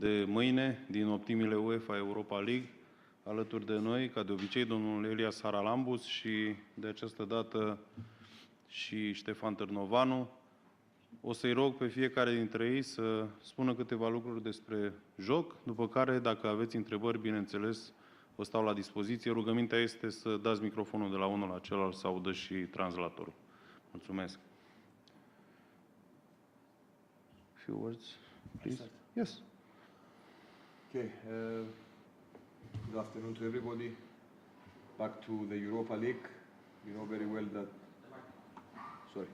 de mâine din optimile UEFA Europa League. Alături de noi, ca de obicei, domnul Elias Charalambous și de această dată și Ștefan Târnovanu. O să-i rog pe fiecare dintre ei să spună câteva lucruri despre joc, după care, dacă aveți întrebări, bineînțeles, vă stau la dispoziție. Rugămintea este să dați microfonul de la unul la celălalt să audă și translatorul. Mulțumesc. Few words, please. Yes. Okay. Good afternoon to everybody. Back to the Europa League. You know very well that. Sorry.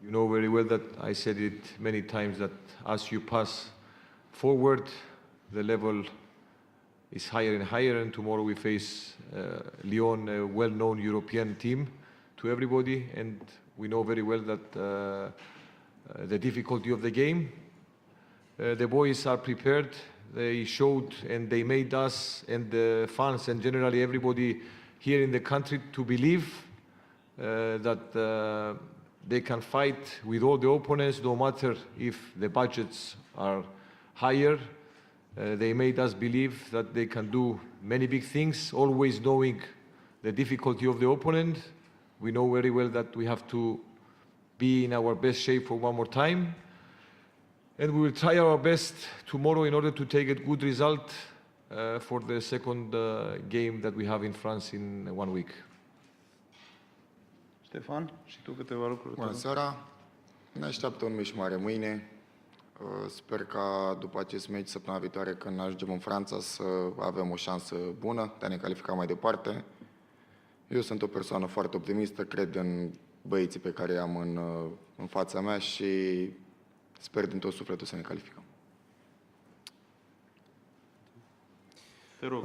You know very well that I said it many times that as you pass forward, the level is higher and higher, and tomorrow we face Lyon, a well-known European team to everybody, and we know very well that the difficulty of the game. The boys are prepared. They showed and they made us and the fans and generally everybody here in the country to believe that they can fight with all the opponents, no matter if the budgets are higher. They made us believe that they can do many big things, always knowing the difficulty of the opponent. We know very well that we have to be in our best shape for one more time. And we will try our best tomorrow in order to take a good result for the second game that we have in France in 1 week. Ștefan, și tu câteva lucruri. Bună seara! Ne așteaptă un meci mare mâine. Sper ca după acest meci, săptămâna viitoare, când ajungem în Franța, să avem o șansă bună de a ne califica mai departe. Eu sunt o persoană foarte optimistă, cred în băieții pe care i-am în fața mea și sper din tot sufletul să ne calificăm. Te rog.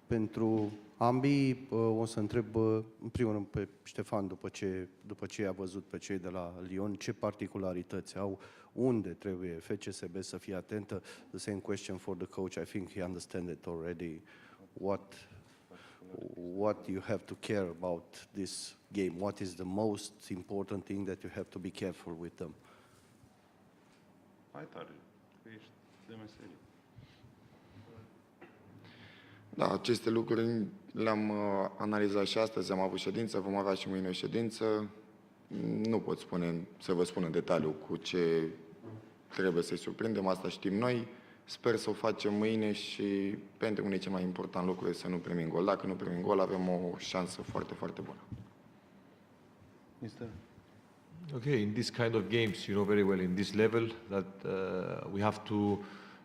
Pentru ambii o să întreb în primul rând pe Ștefan, după ce a văzut pe cei de la Lyon, ce particularități au, unde trebuie FCSB să fie atentă. The same question for the coach. I think he understands it already. What you have to care about this game? What is the most important thing that you have to be careful with them? Hai tare, că ești de meserie. Da, aceste lucruri le-am analizat și astăzi, am avut ședință, vom avea și mâine o ședință. Nu pot să vă spun în detaliu cu ce trebuie să-i surprindem, asta știm noi. Sper să o facem mâine și pentru mine cel mai important lucru este să nu primim gol. Dacă nu primim gol, avem o șansă foarte, foarte bună. Mister? Okay, in this kind of games, you know very well, in this level, that we have to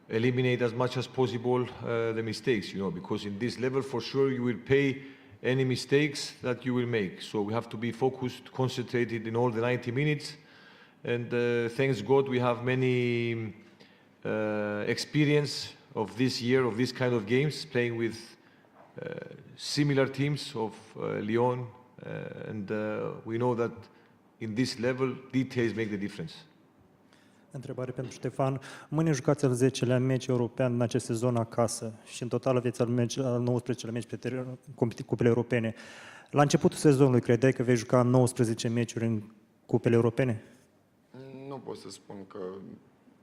eliminate as much as possible the mistakes, you know, because in this level, for sure, you will pay any mistakes that you will make. So we have to be focused, concentrated in all the 90 minutes. And thanks God, we have many experience of this year, of this kind of games, playing with similar teams of Lyon. And we know that in this level, details make the difference. Întrebare pentru Ștefan. Mâine jucați al 10-lea meci european în acest sezon acasă și în total aveți al 19-lea meci pe cupele europene. La începutul sezonului credeai că vei juca 19 meciuri în cupele europene? Nu pot să spun că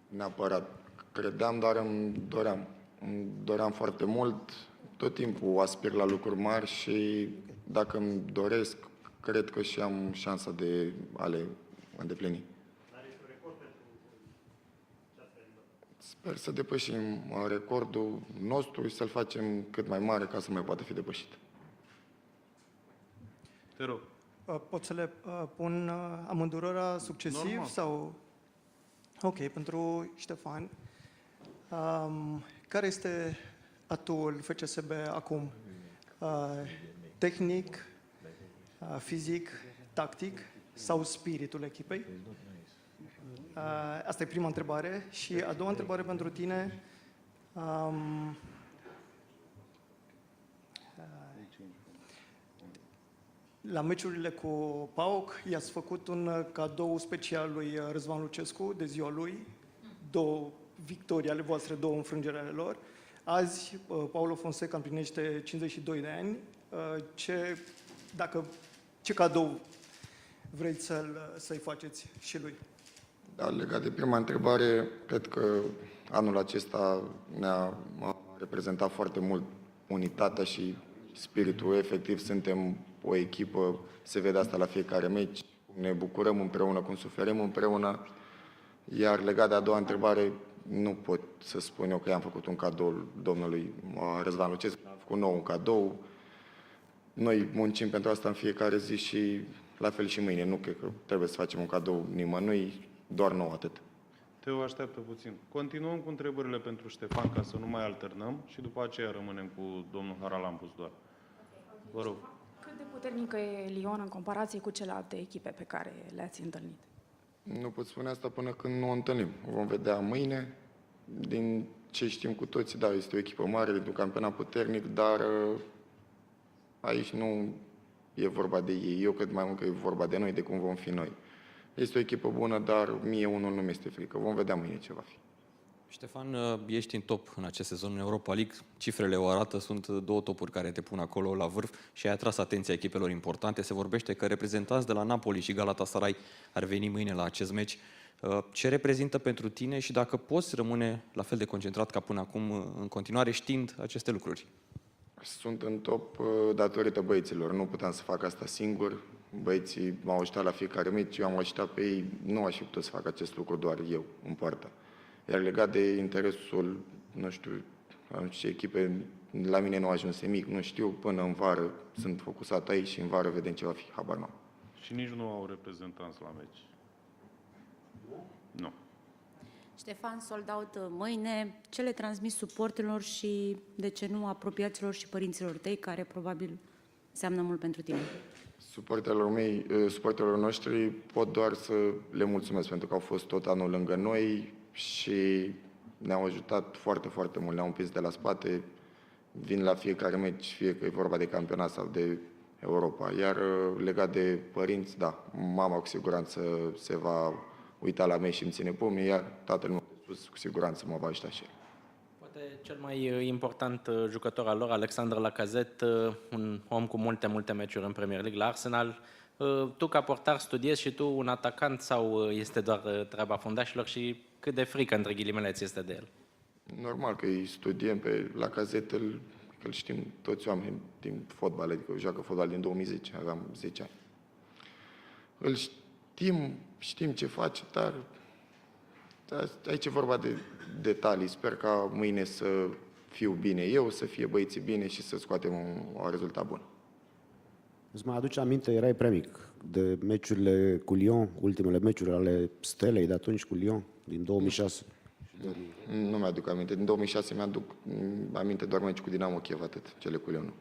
neapărat credeam, dar îmi doream. Îmi doream foarte mult. Tot timpul aspir la lucruri mari și dacă îmi doresc, cred că și am șansa de a le îndeplini. Sper să depășim recordul nostru și să-l facem cât mai mare ca să mai poată fi depășit. Te rog. Pot să le pun amândurora succesiv? Normal. Sau? Ok, pentru Ștefan. Care este atuul FCSB acum? Tehnic, fizic, tactic sau spiritul echipei? Asta e prima întrebare. Și a doua întrebare pentru tine. La meciurile cu PAOK i-ați făcut un cadou special lui Răzvan Lucescu de ziua lui. 2 victorii ale voastre, 2 înfrângeri ale lor. Azi, Paulo Fonseca împlinește 52 de ani. Ce cadou vreți să-i faceți și lui? Da, legat de prima întrebare, cred că anul acesta a reprezentat foarte mult unitatea și spiritul. Efectiv, suntem o echipă, se vede asta la fiecare meci, ne bucurăm împreună, cum suferim împreună. Iar legat de a doua întrebare, nu pot să spun eu că i-am făcut un cadou domnului Răzvan Lucescu, am făcut nou un cadou. Noi muncim pentru asta în fiecare zi și la fel și mâine. Nu cred că trebuie să facem un cadou nimănui, doar nou atât. Teo, așteaptă puțin. Continuăm cu întrebările pentru Ștefan, ca să nu mai alternăm și după aceea rămânem cu domnul Charalambous doar. Vă rog. Cât de puternică e Lyon în comparație cu celelalte echipe pe care le-ați întâlnit? Nu pot spune asta până când nu o întâlnim. O vom vedea mâine. Din ce știm cu toții, da, este o echipă mare, de un campionat puternic, dar aici nu e vorba de ei. Eu cred mai mult că e vorba de noi, de cum vom fi noi. Este o echipă bună, dar mie unul nu mi-este frică. Vom vedea mâine ce va fi. Ștefan, ești în top în acest sezon în Europa League. Cifrele o arată, sunt 2 topuri care te pun acolo la vârf și ai atras atenția echipelor importante. Se vorbește că reprezentanți de la Napoli și Galatasaray ar veni mâine la acest meci. Ce reprezintă pentru tine și dacă poți rămâne la fel de concentrat ca până acum în continuare știind aceste lucruri? Sunt în top datorită băieților. Nu puteam să fac asta singur. Băieții m-au ajutat la fiecare meci, eu am ajutat pe ei. Nu aș fi putut să fac acest lucru doar eu, în poartă. Iar legat de interesul, nu știu ce echipe, la mine nu a ajuns mic, nu știu, până în vară sunt focusat aici și în vară vedem ce va fi, habar n-am. Și nici nu au reprezentanți la meci. Nu. Ștefan, sold out mâine. Ce le transmis suporterilor și, de ce nu, apropiaților și părinților tăi, care probabil înseamnă mult pentru tine? Suporterilor noștri pot doar să le mulțumesc pentru că au fost tot anul lângă noi și ne-au ajutat foarte, foarte mult. Ne-au împins de la spate, vin la fiecare meci, fie că e vorba de campionat sau de Europa. Iar legat de părinți, da, mama cu siguranță se va uita la meci și îmi ține pumnii, iar tatăl meu de sus cu siguranță mă va ajuta și el. Poate cel mai important jucător al lor, Alexandre Lacazette, un om cu multe meciuri în Premier League la Arsenal. Tu ca portar studiezi și tu un atacant sau este doar treaba fundașilor și cât de frică, între ghilimele, ți este de el? Normal că îi studiem pe Lacazette, că îl știm toți oameni din fotbal, adică joacă fotbal din 2010, aveam 10 ani. Îl știm ce face, dar aici e vorba de detalii. Sper ca mâine să fiu bine eu, să fie băieții bine și să scoatem un rezultat bun. Îți mai aduce aminte, erai prea mic, de meciurile cu Lyon, ultimele meciuri ale Stelei de atunci cu Lyon, din 2006? Nu mi-aduc aminte. Din 2006 mi-aduc aminte doar meciul cu Dinamo Kiev, atât, cele cu Lyon.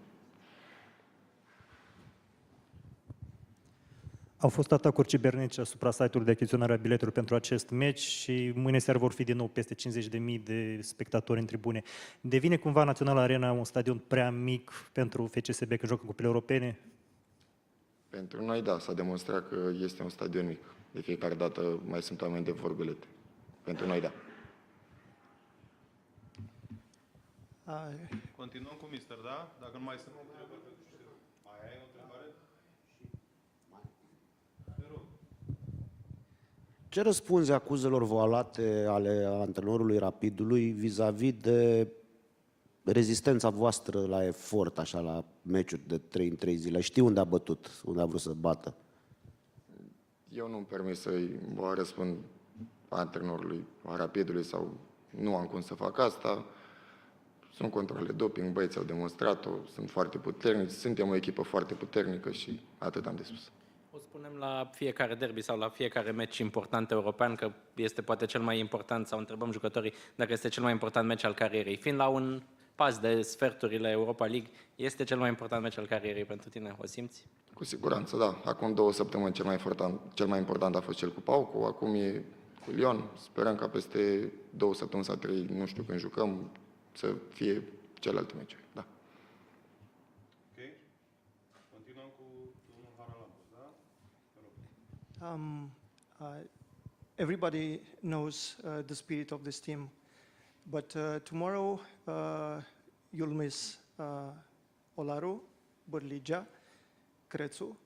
Au fost atacuri cibernetice asupra site-ului de achiziționare a biletelor pentru acest meci și mâine seară vor fi din nou peste 50.000 de spectatori în tribune. Devine cumva Național Arena un stadion prea mic pentru FCSB că joacă cupele europene? Pentru noi, da, s-a demonstrat că este un stadion mic. De fiecare dată mai sunt oameni de vor bilete. Pentru noi, da. Continuăm cu mister, da? Dacă nu mai sunt întrebări pentru Ștefan. Mai ai o întrebare? Te rog. Ce răspunzi acuzelor voalate ale antrenorului Rapidului vis-a-vis de rezistența voastră la efort, așa, la meciuri de 3 în 3 zile? Știi unde a bătut, unde a vrut să bată? Eu nu-mi permit să-i răspund antrenorului Rapidului sau nu am cum să fac asta. Sunt controle doping, băieții au demonstrat-o, sunt foarte puternici, suntem o echipă foarte puternică și atât am de spus. O spunem la fiecare derby sau la fiecare meci important european că este poate cel mai important, sau întrebăm jucătorii dacă este cel mai important meci al carierei. Fiind la un pas de sferturile Europa League, este cel mai important meci al carierei pentru tine? O simți? Cu siguranță, da. Acum 2 săptămâni cel mai important a fost cel cu PAOK, acum e cu Lyon. Sperăm ca peste 2 săptămâni sau 3, nu știu când jucăm, să fie celelalte meciuri. Da. Ok. Continuăm cu domnul Charalambous, da? Everybody knows the spirit of this team, but tomorrow you'll miss Olaru, Bărligea, Crețu.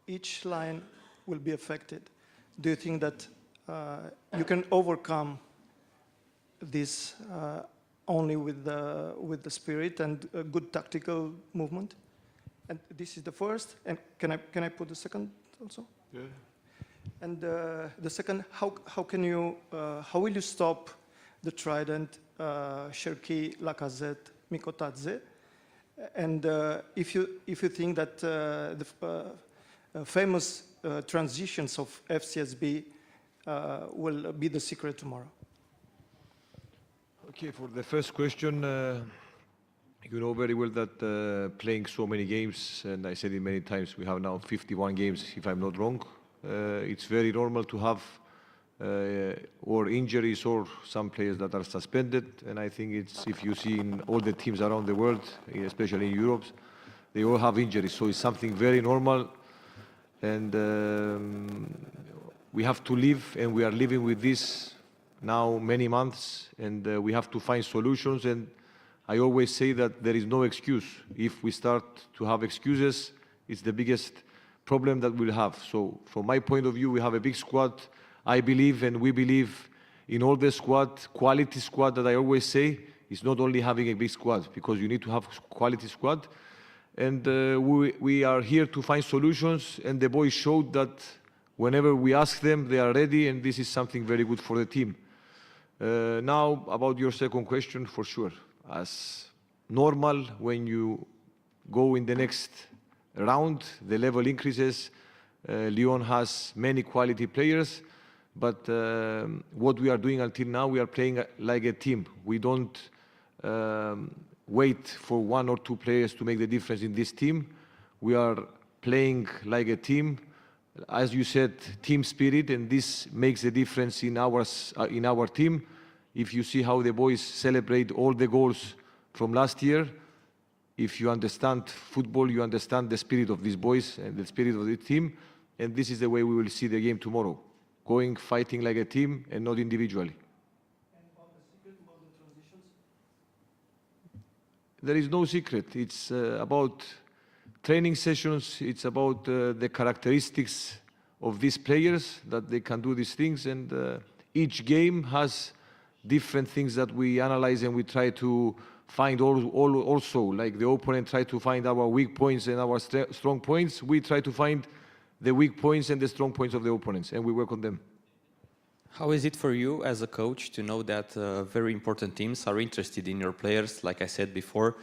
Each line will be affected. Do you think that you can overcome this only with the spirit and a good tactical movement. And this is the first. And can I put the second also? Yeah. And the second, how will you stop the trident Cherki, Lacazette, Mikotadze? And if you think that the famous transitions of FCSB will be the secret tomorrow. Okay, for the first question, you know very well that playing so many games, and I said it many times, we have now 51 games, if I'm not wrong. It's very normal to have or injuries or some players that are suspended, and I think it's, if you see in all the teams around the world, especially in Europe, they all have injuries, so it's something very normal, and we have to live, and we are living with this now many months, and we have to find solutions, and I always say that there is no excuse. If we start to have excuses, it's the biggest problem that we'll have. So from my point of view, we have a big squad. I believe and we believe in all the squad, quality squad that I always say, is not only having a big squad, because you need to have quality squad. And we are here to find solutions, and the boys showed that whenever we ask them, they are ready, and this is something very good for the team. Now, about your second question, for sure. As normal, when you go in the next round, the level increases. Lyon has many quality players, but what we are doing until now, we are playing like a team. We don't wait for one or two players to make the difference in this team. We are playing like a team. As you said, team spirit, and this makes a difference in our team. If you see how the boys celebrate all the goals from last year, if you understand football, you understand the spirit of these boys and the spirit of the team, and this is the way we will see the game tomorrow. Going, fighting like a team and not individually. And about the secret, about the transitions? There is no secret. It's about training sessions. It's about the characteristics of these players, that they can do these things, and each game has different things that we analyze, and we try to find also, like the opponent try to find our weak points and our strong points. We try to find the weak points and the strong points of the opponents, and we work on them. How is it for you as a coach to know that very important teams are interested in your players, like I said before?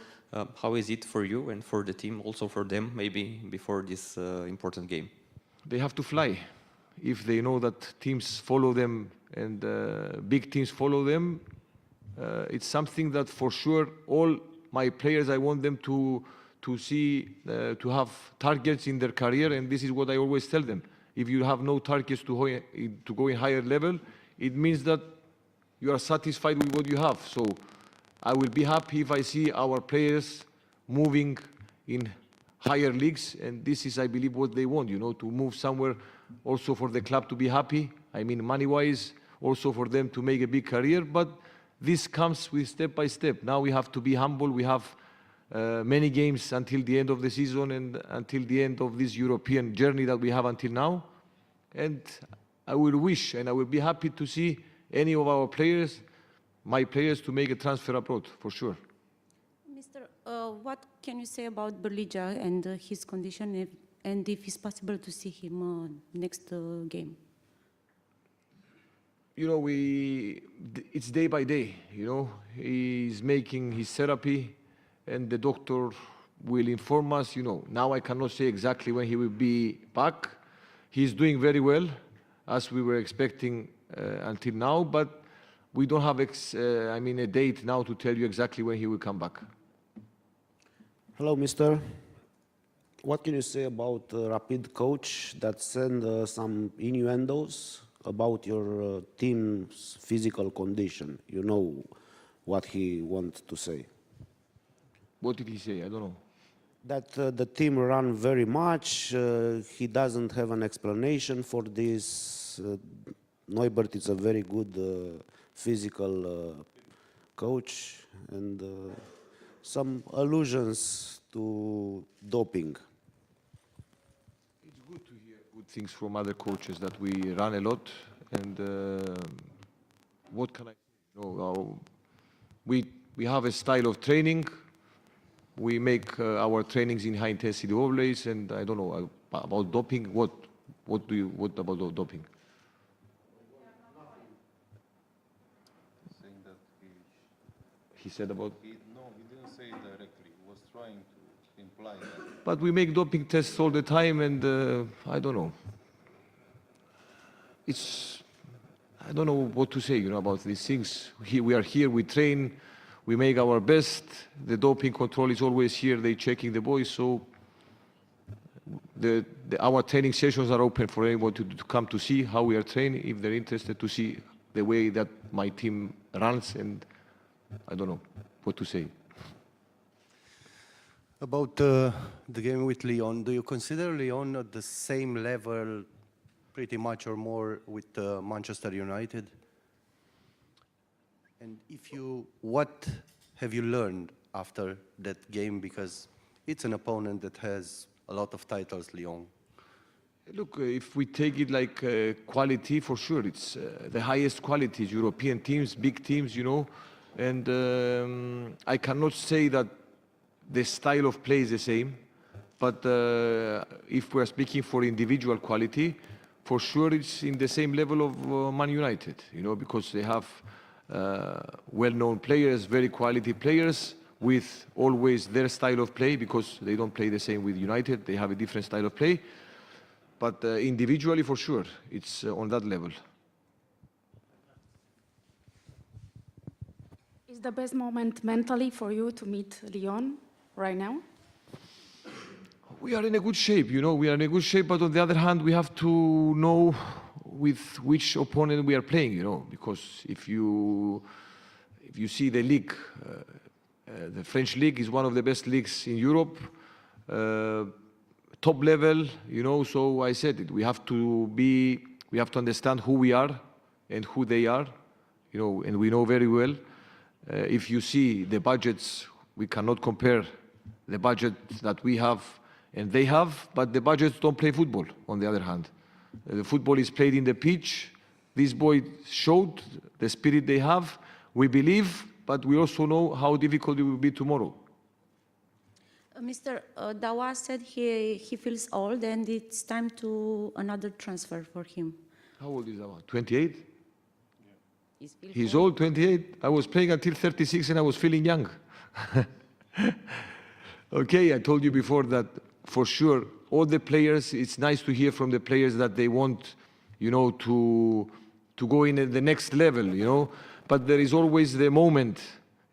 How is it for you and for the team, also for them, maybe before this important game? They have to fly. If they know that teams follow them and big teams follow them, it's something that for sure all my players, I want them to see, to have targets in their career, and this is what I always tell them. If you have no targets to go in higher level, it means that you are satisfied with what you have. So I will be happy if I see our players moving in higher leagues, and this is, I believe, what they want, to move somewhere, also for the club to be happy, I mean money-wise, also for them to make a big career, but this comes with step by step. Now we have to be humble. We have many games until the end of the season and until the end of this European journey that we have until now, and I will wish and I will be happy to see any of our players, my players, to make a transfer abroad, for sure. Mr. What can you say about Berlija and his condition, and if it's possible to see him next game? It's day by day, He's making his therapy, and the doctor will inform us, Now I cannot say exactly when he will be back. He's doing very well, as we were expecting until now, but we don't have a date now to tell you exactly when he will come back. Hello, mister. What can you say about Rapid coach that sent some innuendos about your team's physical condition? You know what he wants to say. What did he say? I don't know. That the team ran very much. He doesn't have an explanation for this. Neubert is a very good physical coach, and some allusions to doping. It's good to hear good things from other coaches, that we run a lot, And what can I say? You know, we have a style of training. We make our trainings in high intensity always, and I don't know about doping. What about doping? Saying that He said about. no, he didn't say it directly. He was trying to imply that. But we make doping tests all the time, and I don't know. I don't know what to say, you know, about these things. We are here, we train, we make our best. The doping control is always here. They're checking the boys, so our training sessions are open for anyone to come to see how we are training, if they're interested to see the way that my team runs, and I don't know what to say. About the game with Lyon, do you consider Lyon at the same level, pretty much or more, with Manchester United? And what have you learned after that game? Because it's an opponent that has a lot of titles, Lyon. Look, if we take it like quality, for sure, it's the highest quality. European teams, big teams, you know, and I cannot say that the style of play is the same, but if we're speaking for individual quality, for sure it's in the same level of Man United, you know, because they have well-known players, very quality players, with always their style of play, because they don't play the same with United, they have a different style of play. But individually, for sure, it's on that level. Is the best moment mentally for you to meet Lyon right now? We are in a good shape, you know, we are in a good shape, but on the other hand, we have to know with which opponent we are playing, you know, because if you see the league, the French league is one of the best leagues in Europe, top level, you know, so I said it, we have to understand who we are and who they are, you know, and we know very well. If you see the budgets, we cannot compare the budget that we have and they have, but the budgets don't play football, on the other hand. The football is played in the pitch. These boys showed the spirit they have. We believe, but we also know how difficult it will be tomorrow. Mr. Dawa said he feels old and it's time to another transfer for him. How old is Dawa? 28? Yeah. He's old, 28. I was playing until 36 and I was feeling young. Okay, I told you before that for sure, all the players, it's nice to hear from the players that they want, you know, to go in at the next level, you know, but there is always the moment,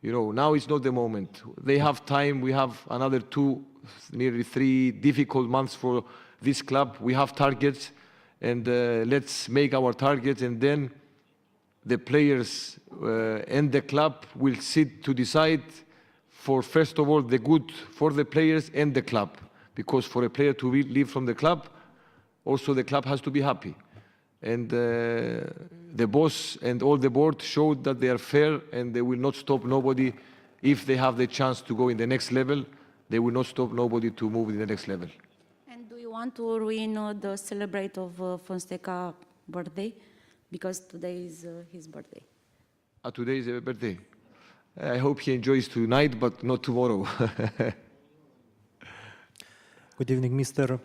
you know, now it's not the moment. They have time, we have another 2, nearly 3 difficult months for this club. We have targets, and let's make our targets, and then the players and the club will sit to decide for, first of all, the good for the players and the club. Because for a player to leave from the club, also the club has to be happy. And the boss and all the board showed that they are fair and they will not stop nobody. If they have the chance to go in the next level, they will not stop nobody to move in the next level. And do you want to ruin the celebrate of Fonseca birthday? Because today is his birthday. Today is his birthday. I hope he enjoys tonight, but not tomorrow. Good evening, Mr.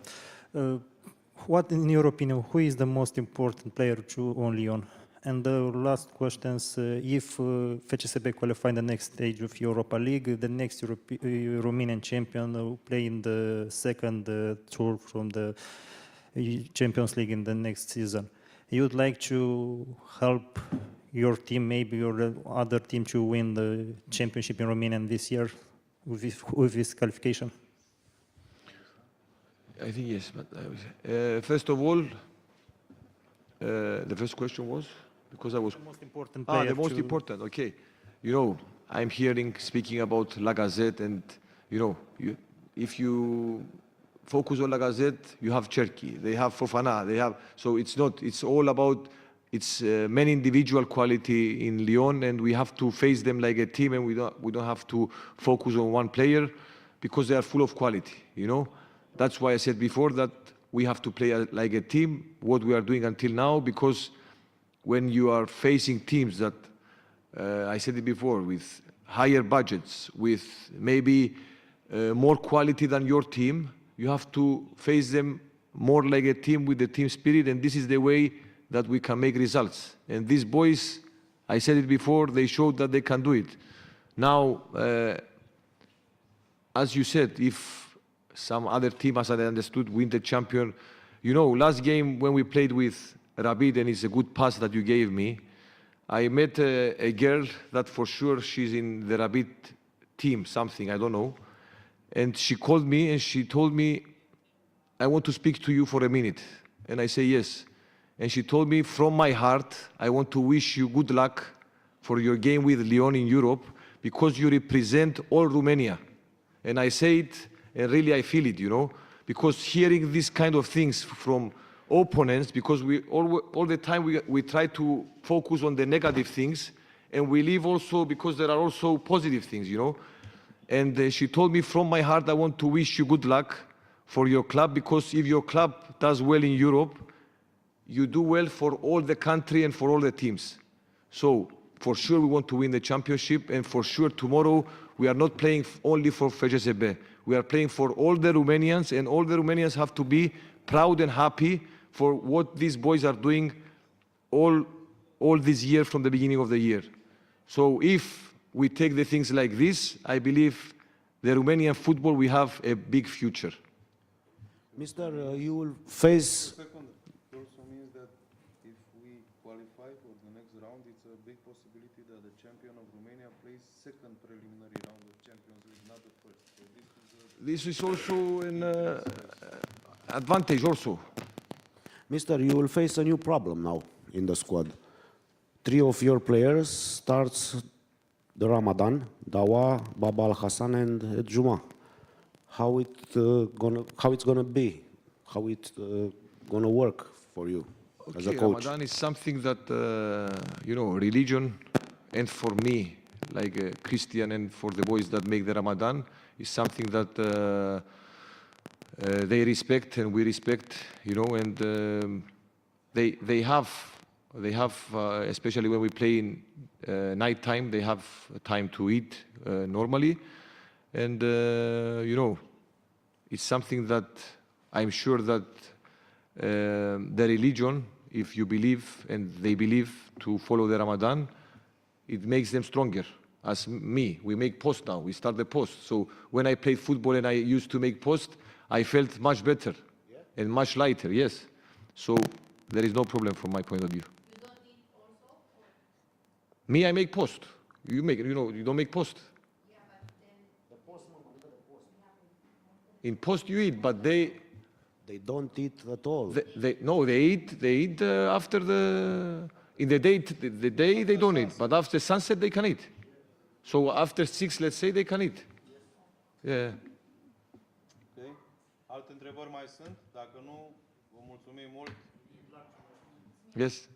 What, in your opinion, who is the most important player to on Lyon? And the last question is, if FCSB qualify in the next stage of Europa League, the next Romanian champion will play in the second tour from the Champions League in the next season. You would like to help your team, maybe your other team, to win the championship in Romania this year with this qualification? I think yes, but first of all, the first question was, because I was... The most important player the most important, okay. You know, I'm speaking about Lacazette, and, you know, if you focus on Lacazette, you have Cherki, they have Fofana, they have... So it's all about, many individual quality in Lyon, and we have to face them like a team, and we don't have to focus on one player, because they are full of quality, you know. That's why I said before that we have to play like a team, what we are doing until now, because when you are facing teams that, I said it before, with higher budgets, with maybe more quality than your team, you have to face them more like a team with the team spirit, and this is the way that we can make results. And these boys, I said it before, they showed that they can do it. Now, as you said, if some other team, as I understood, win the champion, you know, last game when we played with Rapid, and it's a good pass that you gave me, I met a girl that for sure she's in the Rapid team, something, I don't know. And she called me and she told me, I want to speak to you for a minute. And I say yes. And she told me, from my heart, I want to wish you good luck for your game with Lyon in Europe, because you represent all Romania. And I say it, and really I feel it, you know, because hearing these kind of things from opponents, because we all the time we try to focus on the negative things, and we leave also because there are also positive things, you know. And she told me, from my heart, I want to wish you good luck for your club, because if your club does well in Europe, you do well for all the country and for all the teams. So for sure we want to win the championship, and for sure tomorrow we are not playing only for FCSB. We are playing for all the Romanians, and all the Romanians have to be proud and happy for what these boys are doing all this year from the beginning of the year. So if we take the things like this, I believe the Romanian football will have a big future. Mr. You will face... It also means that if we qualify for the next round, it's a big possibility that the champion of Romania plays second preliminary round of Champions League, not the first. So this is also an advantage also. Mr. You will face a new problem now in the squad. 3 of your players starts the Ramadan, Dawa, Baba Al Hassan and Juma. How it's gonna be? How it's gonna work for you as a coach? Ramadan is something that, you know, religion, and for me, like a Christian, and for the boys that make the Ramadan, is something that they respect and we respect, you know, and they have, especially when we play in night time, they have time to eat normally. And, you know, it's something that I'm sure that the religion, if you believe and they believe to follow the Ramadan, it makes them stronger. As me, we make post now, we start the post. So when I played football and I used to make post, I felt much better and much lighter, yes. So there is no problem from my point of view. You don't eat also? Me, I make post. You make, you know, you don't make post. Yeah, but then... In post you eat, but they don't eat at all. They eat after in the day they don't eat, but after sunset they can eat. So after 6, let's say, they can eat. Yeah. Ok. Alte întrebări mai sunt? Dacă nu, vă mulțumim mult. Yes.